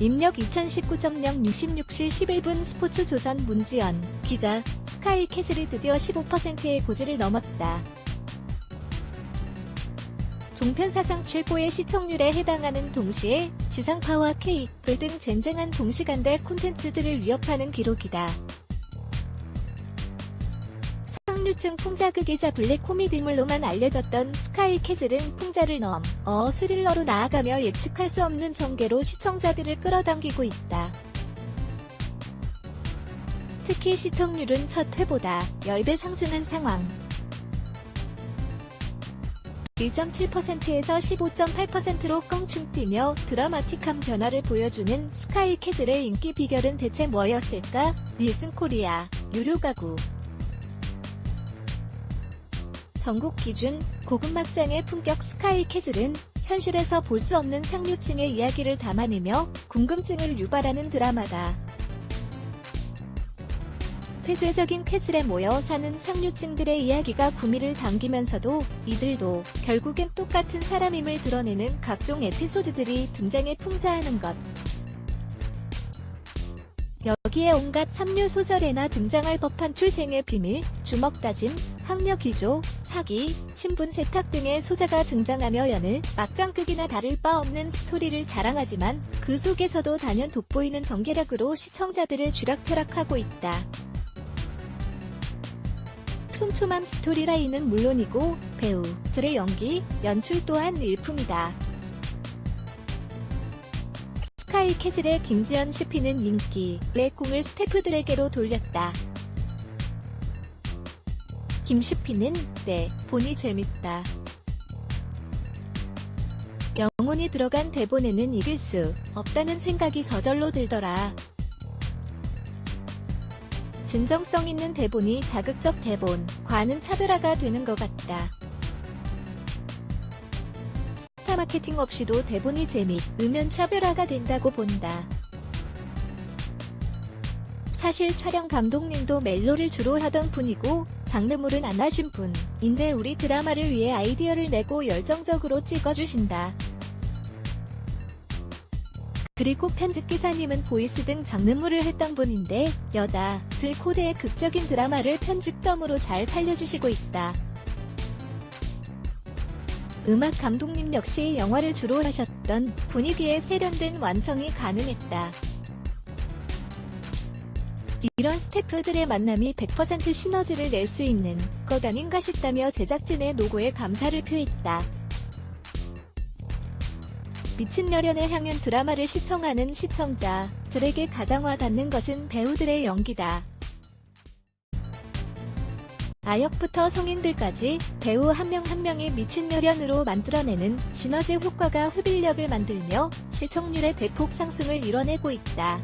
입력 2019.0 66시 11분 스포츠조선 문지연 기자, 스카이캐슬이 드디어 15%의 고지를 넘었다. 종편 사상 최고의 시청률에 해당하는 동시에 지상파와 케이블 등 쟁쟁한 동시간대 콘텐츠들을 위협하는 기록이다. 상류층 풍자극이자 블랙 코미디물로만 알려졌던 스카이캐슬은 풍자를 넘어 스릴러로 나아가며 예측할 수 없는 전개로 시청자들을 끌어당기고 있다. 특히 시청률은 첫 회보다 10배 상승한 상황. 1.7%에서 15.8%로 껑충 뛰며 드라마틱한 변화를 보여주는 스카이캐슬의 인기 비결은 대체 뭐였을까? 닐슨 코리아 유료 가구 전국 기준 고급막장의 품격 스카이캐슬은 현실에서 볼 수 없는 상류층의 이야기를 담아내며 궁금증을 유발하는 드라마다. 폐쇄적인 캐슬에 모여 사는 상류층들의 이야기가 구미를 당기면서도 이들도 결국엔 똑같은 사람임을 드러내는 각종 에피소드들이 등장해 풍자하는 것. 여기에 온갖 삼류 소설에나 등장할 법한 출생의 비밀, 주먹다짐, 학력 기조, 사기, 신분 세탁 등의 소재가 등장하며 여느 막장극이나 다를 바 없는 스토리를 자랑하지만 그 속에서도 단연 돋보이는 전개력으로 시청자들을 쥐락펴락하고 있다. 촘촘한 스토리라인은 물론이고 배우들의 연기, 연출 또한 일품이다. 스카이캐슬의 김지연 CP는 인기의 공을 스태프들에게로 돌렸다. 김 CP는 네, 본이 재밌다. 영혼이 들어간 대본에는 이길 수 없다는 생각이 저절로 들더라. 진정성 있는 대본이 자극적 대본과는 차별화가 되는 것 같다. 스타 마케팅 없이도 대본이 재미으면 차별화가 된다고 본다. 사실 촬영 감독님도 멜로를 주로 하던 분이고 장르물은 안 하신 분인데 우리 드라마를 위해 아이디어를 내고 열정적으로 찍어주신다. 그리고 편집기사님은 보이스 등 장르물을 했던 분인데 여자들 코드의 극적인 드라마를 편집점으로 잘 살려주시고 있다. 음악 감독님 역시 영화를 주로 하셨던 분이기에 세련된 완성이 가능했다. 이런 스태프들의 만남이 100% 시너지를 낼 수 있는 것 아닌가 싶다며 제작진의 노고에 감사를 표했다. 미친 열연의 향연 드라마를 시청하는 시청자들에게 가장 와닿는 것은 배우들의 연기다. 아역부터 성인들까지 배우 한 명 한 명이 미친 열연으로 만들어내는 시너지 효과가 흡입력을 만들며 시청률의 대폭 상승을 이뤄내고 있다.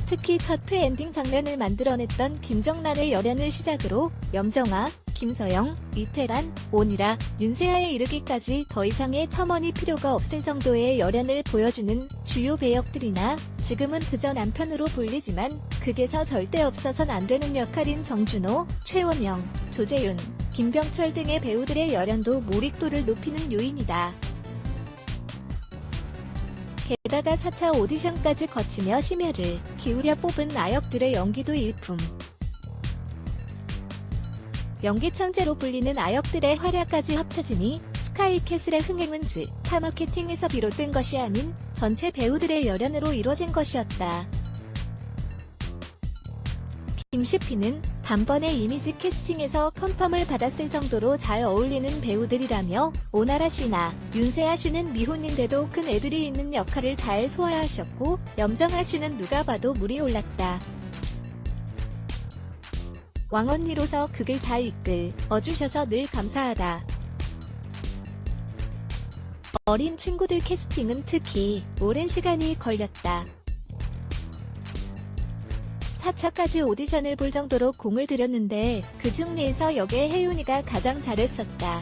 특히 첫 회 엔딩 장면을 만들어냈던 김정란의 열연을 시작으로 염정아, 김서영, 이태란, 온이라, 윤세아에 이르기까지 더 이상의 첨언이 필요가 없을 정도의 열연을 보여주는 주요 배역들이나 지금은 그저 남편으로 불리지만 극에서 절대 없어선 안 되는 역할인 정준호, 최원영, 조재윤, 김병철 등의 배우들의 열연도 몰입도를 높이는 요인이다. 게다가 4차 오디션까지 거치며 심혈을 기울여 뽑은 아역들의 연기도 일품. 연기 천재로 불리는 아역들의 활약까지 합쳐지니 스카이캐슬의 흥행은 스타 마케팅에서 비롯된 것이 아닌 전체 배우들의 열연으로 이뤄진 것이었다. 김 CP는 단번에 이미지 캐스팅에서 컨펌을 받았을 정도로 잘 어울리는 배우들이라며 오나라 씨나 윤세아 씨는 미혼인데도 큰 애들이 있는 역할을 잘 소화하셨고 염정아 씨는 누가 봐도 물이 올랐다. 왕언니로서 극을 잘 이끌어주셔서 늘 감사하다. 어린 친구들 캐스팅은 특히 오랜 시간이 걸렸다. 4차까지 오디션을 볼 정도로 공을 들였는데 그중 내에서 역의 혜윤이가 가장 잘했었다.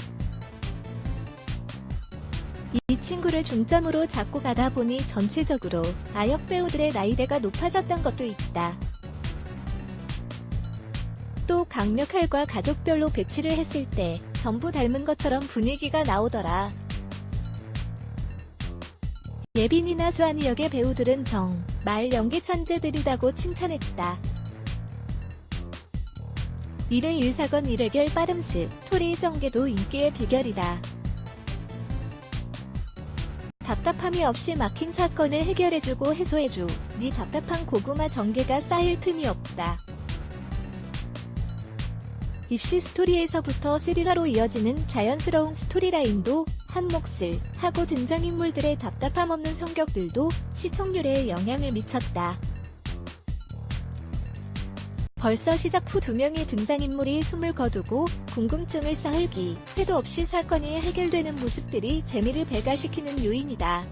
이 친구를 중점으로 잡고 가다 보니 전체적으로 아역 배우들의 나이대가 높아졌던 것도 있다. 또 강력할과 가족별로 배치를 했을 때 전부 닮은 것처럼 분위기가 나오더라. 예빈이나 수환이 역의 배우들은 정말 연기 천재들이라고 칭찬했다. 1회 1사건 1해결 빠름 스토리 전개도 인기의 비결이다. 답답함이 없이 막힌 사건을 해결해주고 해소해주. 네 답답한 고구마 전개가 쌓일 틈이 없다. 입시 스토리에서부터 스리러로 이어지는 자연스러운 스토리라인도 한몫을 하고 등장인물들의 답답함 없는 성격들도 시청률에 영향을 미쳤다. 벌써 시작 후 2명의 등장인물이 숨을 거두고 궁금증을 쌓을기 회도 없이 사건이 해결되는 모습들이 재미를 배가시키는 요인이다.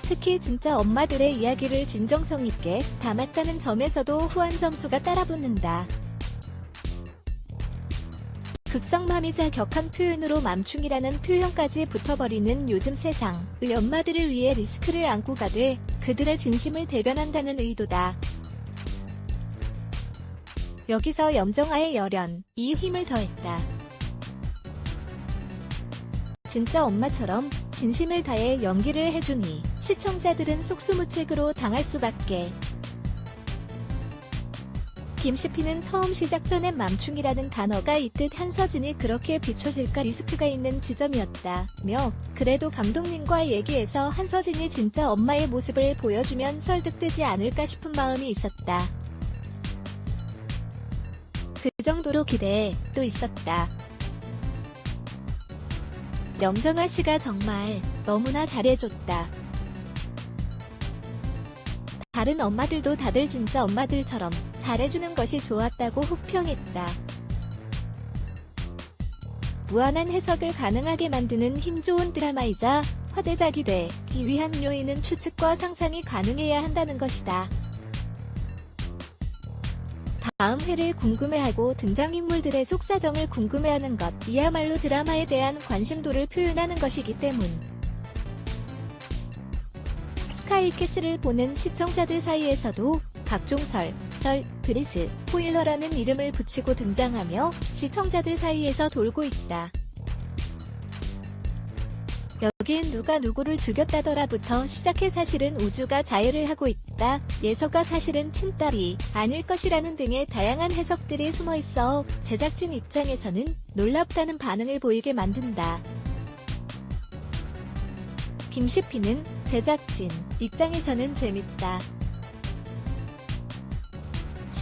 특히 진짜 엄마들의 이야기를 진정성 있게 담았다는 점에서도 후한 점수가 따라붙는다. 극성맘이자 격한 표현으로 맘충이라는 표현까지 붙어버리는 요즘 세상의 엄마들을 위해 리스크를 안고 가되 그들의 진심을 대변한다는 의도다. 여기서 염정아의 열연이 힘을 더했다. 진짜 엄마처럼 진심을 다해 연기를 해주니 시청자들은 속수무책으로 당할 수밖에. 김시피는 처음 시작 전엔 맘충이라는 단어가 있듯 한서진이 그렇게 비춰질까 리스크가 있는 지점이었다며 그래도 감독님과 얘기해서 한서진이 진짜 엄마의 모습을 보여주면 설득되지 않을까 싶은 마음이 있었다. 그 정도로 기대도 있었다. 염정아 씨가 정말 너무나 잘해줬다. 다른 엄마들도 다들 진짜 엄마들처럼 잘해주는 것이 좋았다고 호평했다. 무한한 해석을 가능하게 만드는 힘 좋은 드라마이자 화제작이 되기 위한 요인은 추측과 상상이 가능해야 한다는 것이다. 다음 회를 궁금해하고 등장인물들의 속사정을 궁금해하는 것, 이야말로 드라마에 대한 관심도를 표현하는 것이기 때문. 스카이캐슬을 보는 시청자들 사이에서도 각종 설들이 스포일러라는 이름을 붙이고 등장하며 시청자들 사이에서 돌고 있다. 여긴 누가 누구를 죽였다더라부터 시작해 사실은 우주가 자해를 하고 있다. 예서가 사실은 친딸이 아닐 것이라는 등의 다양한 해석들이 숨어있어 제작진 입장에서는 놀랍다는 반응을 보이게 만든다. 김시피는 제작진 입장에서는 재밌다.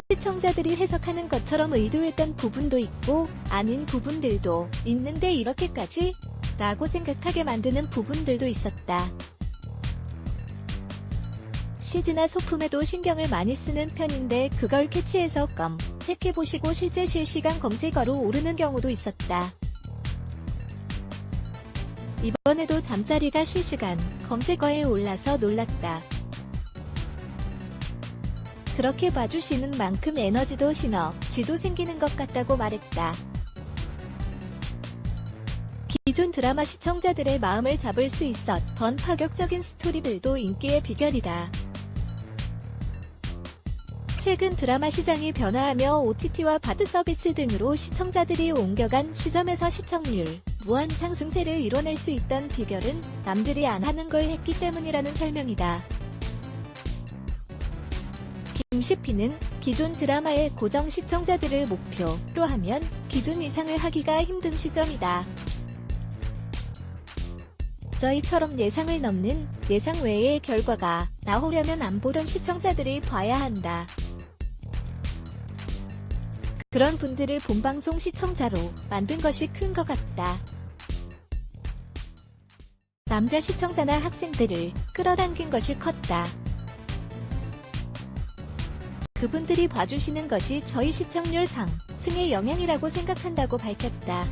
시청자들이 해석하는 것처럼 의도했던 부분도 있고 아닌 부분들도 있는데 이렇게까지? 라고 생각하게 만드는 부분들도 있었다. CG나 소품에도 신경을 많이 쓰는 편인데 그걸 캐치해서 검색해보시고 실제 실시간 검색어로 오르는 경우도 있었다. 이번에도 잠자리가 실시간 검색어에 올라서 놀랐다. 그렇게 봐주시는 만큼 에너지도 시너지도 생기는 것 같다고 말했다. 기존 드라마 시청자들의 마음을 잡을 수 있었던 파격적인 스토리들도 인기의 비결이다. 최근 드라마 시장이 변화하며 OTT와 바드 서비스 등으로 시청자들이 옮겨간 시점에서 시청률 무한 상승세를 이뤄낼 수 있던 비결은 남들이 안 하는 걸 했기 때문이라는 설명이다. 김시피는 기존 드라마의 고정 시청자들을 목표로 하면 기준 이상을 하기가 힘든 시점이다. 저희처럼 예상을 넘는 예상 외의 결과가 나오려면 안 보던 시청자들이 봐야 한다. 그런 분들을 본방송 시청자로 만든 것이 큰 것 같다. 남자 시청자나 학생들을 끌어당긴 것이 컸다. 그분들이 봐주시는 것이 저희 시청률 상승의 영향이라고 생각한다고 밝혔다.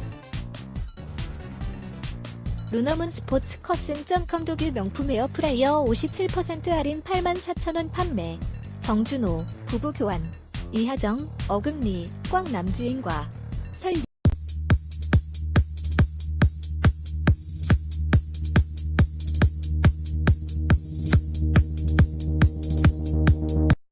루너문 스포츠 커슨.com 독일 명품 에어프라이어 57% 할인 84,000원 판매. 정준호 부부 교환. 이하정, 어금니, 꽝 남지인과